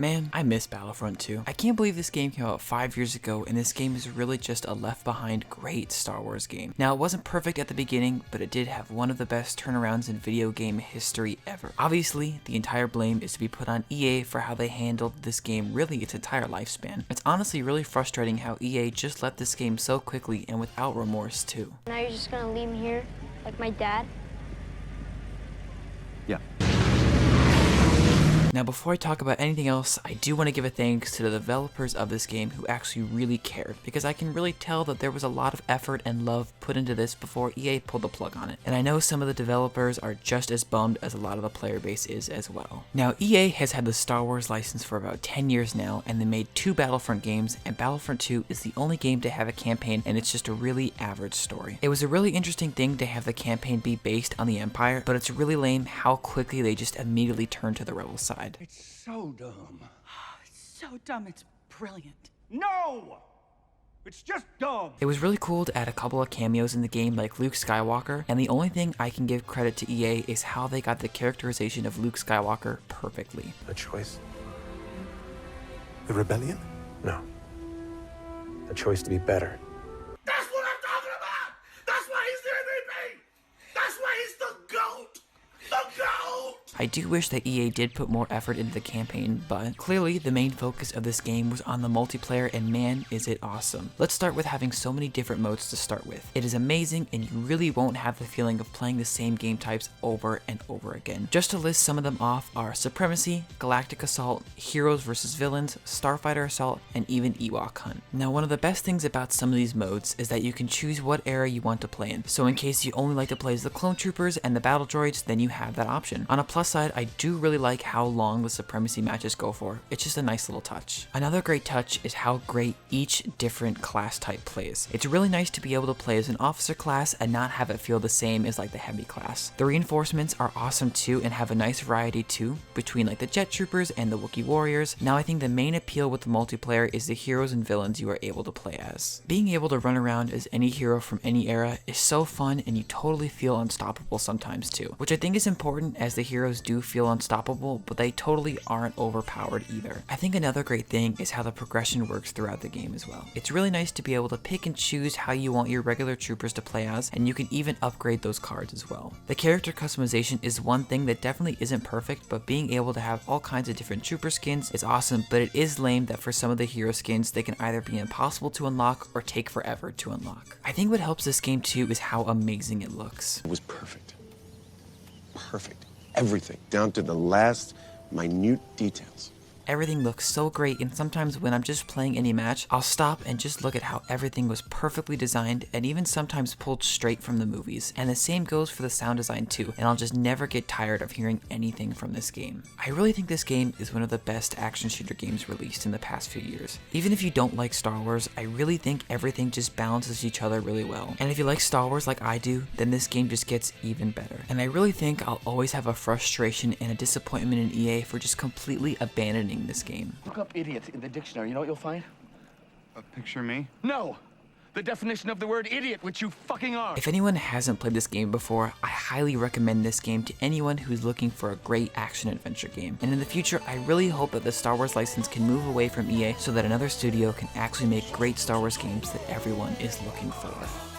Man, I miss Battlefront 2. I can't believe this game came out 5 years ago, and this game is really just a left behind great Star Wars game. Now, it wasn't perfect at the beginning, but it did have one of the best turnarounds in video game history ever. Obviously, the entire blame is to be put on EA for how they handled this game really its entire lifespan. It's honestly really frustrating how EA just left this game so quickly and without remorse too. Now you're just gonna leave me here, like my dad? Yeah. Now before I talk about anything else, I do want to give a thanks to the developers of this game who actually really cared, because I can really tell that there was a lot of effort and love put into this before EA pulled the plug on it. And I know some of the developers are just as bummed as a lot of the player base is as well. Now EA has had the Star Wars license for about 10 years now, and they made 2 Battlefront games, and Battlefront 2 is the only game to have a campaign, and it's just a really average story. It was a really interesting thing to have the campaign be based on the Empire, but it's really lame how quickly they just immediately turned to the rebel side. It's so dumb. It's so dumb, it's brilliant. No! It's just dumb. It was really cool to add a couple of cameos in the game like Luke Skywalker, and the only thing I can give credit to EA is how they got the characterization of Luke Skywalker perfectly. A choice? The rebellion? No. A choice to be better. That's what I'm talking about! That's why he's the MVP! That's why he's the GOAT! The GOAT! I do wish that EA did put more effort into the campaign, but clearly the main focus of this game was on the multiplayer, and man is it awesome. Let's start with having so many different modes to start with. It is amazing, and you really won't have the feeling of playing the same game types over and over again. Just to list some of them off are Supremacy, Galactic Assault, Heroes vs Villains, Starfighter Assault, and even Ewok Hunt. Now one of the best things about some of these modes is that you can choose what era you want to play in, so in case you only like to play as the clone troopers and the battle droids, then you have that option. On a plus side, I do really like how long the Supremacy matches go for. It's just a nice little touch. Another great touch is how great each different class type plays. It's really nice to be able to play as an officer class and not have it feel the same as like the heavy class. The reinforcements are awesome too and have a nice variety too, between like the jet troopers and the Wookiee warriors. Now I think the main appeal with the multiplayer is the heroes and villains you are able to play as. Being able to run around as any hero from any era is so fun, and you totally feel unstoppable sometimes too, which I think is important as the heroes do feel unstoppable, but they totally aren't overpowered either. I think another great thing is how the progression works throughout the game as well. It's really nice to be able to pick and choose how you want your regular troopers to play as, and you can even upgrade those cards as well. The character customization is one thing that definitely isn't perfect, but being able to have all kinds of different trooper skins is awesome, but it is lame that for some of the hero skins they can either be impossible to unlock or take forever to unlock. I think what helps this game too is how amazing it looks. It was perfect. Perfect. Everything, down to the last minute details. Everything looks so great, and sometimes when I'm just playing any match, I'll stop and just look at how everything was perfectly designed and even sometimes pulled straight from the movies. And the same goes for the sound design too, and I'll just never get tired of hearing anything from this game. I really think this game is one of the best action shooter games released in the past few years. Even if you don't like Star Wars, I really think everything just balances each other really well. And if you like Star Wars like I do, then this game just gets even better. And I really think I'll always have a frustration and a disappointment in EA for just completely abandoning this game. Look up idiot in the dictionary. You know what you'll find? Picture me? No! The definition of the word idiot, which you fucking are! If anyone hasn't played this game before, I highly recommend this game to anyone who's looking for a great action adventure game. And in the future, I really hope that the Star Wars license can move away from EA so that another studio can actually make great Star Wars games that everyone is looking for.